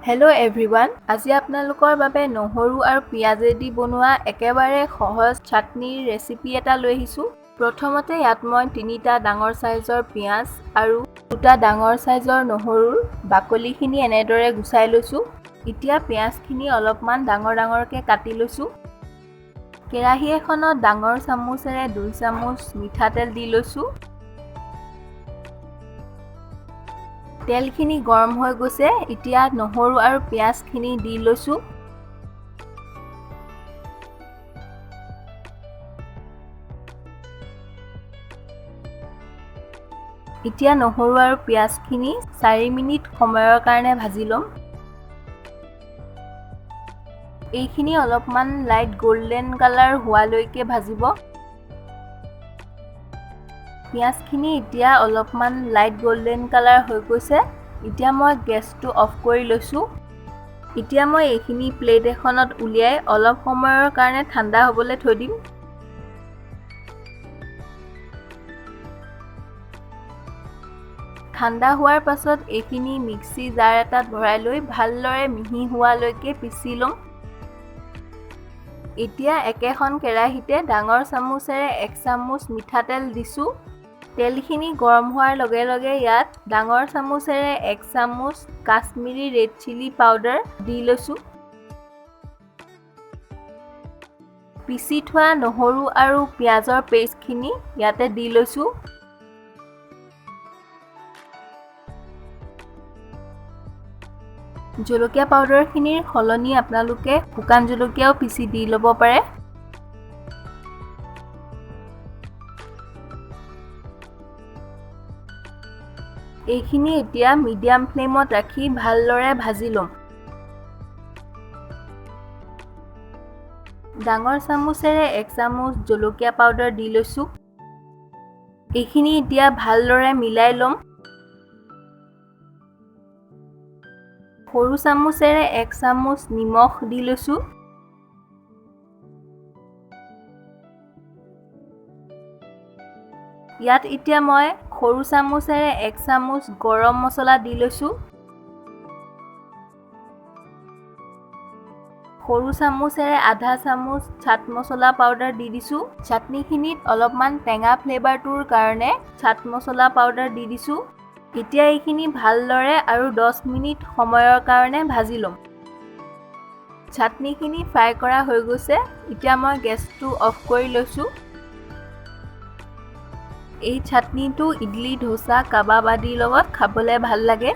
Hello' everyone, আজি আপোনালোকৰ বাবে নহৰু আৰু পিঁয়াজেদি বনোৱা একেবাৰে সহজ চাটনিৰ ৰেচিপি এটা লৈ আহিছোঁ। প্ৰথমতে ইয়াত মই 3টা ডাঙৰ সাইজৰ পিঁয়াজ আৰু 2টা ডাঙৰ সাইজৰ নহৰুৰ বাকলিখিনি এনেদৰে গুচাই লৈছোঁ। এতিয়া পিঁয়াজখিনি অলপমান ডাঙৰকৈ কাটি লৈছোঁ। কেৰাহী এখনত ডাঙৰ চামুচেৰে 2 চামুচ মিঠাতেল দি লৈছোঁ। তেলখিনি গৰম হৈ গৈছে, এতিয়া নহৰু আৰু পিঁয়াজখিনি দি লৈছোঁ। এতিয়া নহৰু আৰু পিঁয়াজখিনি 4 মিনিট সময়ৰ কাৰণে ভাজি ল'ম। এইখিনি অলপমান লাইট গোল্ডেন কালাৰ হোৱালৈকে ভাজিব। পিঁয়াজখিনি এতিয়া অলপমান লাইট গোল্ডেন কালাৰ হৈ গৈছে। এতিয়া মই গেছটো অফ কৰি লৈছোঁ। এতিয়া মই এইখিনি প্লেট এখনত উলিয়াই অলপ সময়ৰ কাৰণে ঠাণ্ডা হ'বলৈ থৈ দিম। ঠাণ্ডা হোৱাৰ পাছত এইখিনি মিক্সি জাৰ এটাত ভৰাই লৈ ভালদৰে মিহি হোৱালৈকে পিচি ল'ম। এতিয়া একেখন কেৰাহীতে ডাঙৰ চামুচেৰে 1 চামুচ মিঠাতেল দিছোঁ। তেলখিনি গৰম হোৱাৰ লগে লগে ইয়াত ডাঙৰ চামুচেৰে 1 চামুচ কাশ্মীৰী ৰেড চিলি পাউডাৰ দি লৈছোঁ। পিচি থোৱা নহৰু আৰু পিঁয়াজৰ পেষ্টখিনি ইয়াতে দি লৈছোঁ। জলকীয়া পাউডাৰখিনিৰ সলনি আপোনালোকে শুকান জলকীয়াও পিচি দি ল'ব পাৰে। এইখিনি এতিয়া মিডিয়াম ফ্লেমত ৰাখি ভালদৰে ভাজি ল'ম। ডাঙৰ চামুচেৰে 1 চামুচ জলকীয়া পাউডাৰ দি লৈছোঁ। এইখিনি এতিয়া ভালদৰে মিলাই ল'ম। সৰু চামুচেৰে 1 চামুচ নিমখ দি লৈছোঁ। ইয়াত এতিয়া মই সৰু চামুচেৰে 1 চামুচ গৰম মছলা দি লৈছোঁ। সৰু চামুচেৰে আধা চামুচ চাট মছলা পাউডাৰ দি দিছোঁ। চাটনিখিনিত অলপমান টেঙা ফ্লেভাৰটোৰ কাৰণে চাট মছলা পাউডাৰ দি দিছোঁ। এতিয়া এইখিনি ভালদৰে আৰু 10 মিনিট সময়ৰ কাৰণে ভাজি ল'ম। চাটনিখিনি ফ্ৰাই কৰা হৈ গৈছে। এতিয়া মই গেছটো অফ কৰি লৈছোঁ। এই চাটনিটো ইডলি, ধোচা, কাবাব আদিৰ লগত খাবলৈ ভাল লাগে।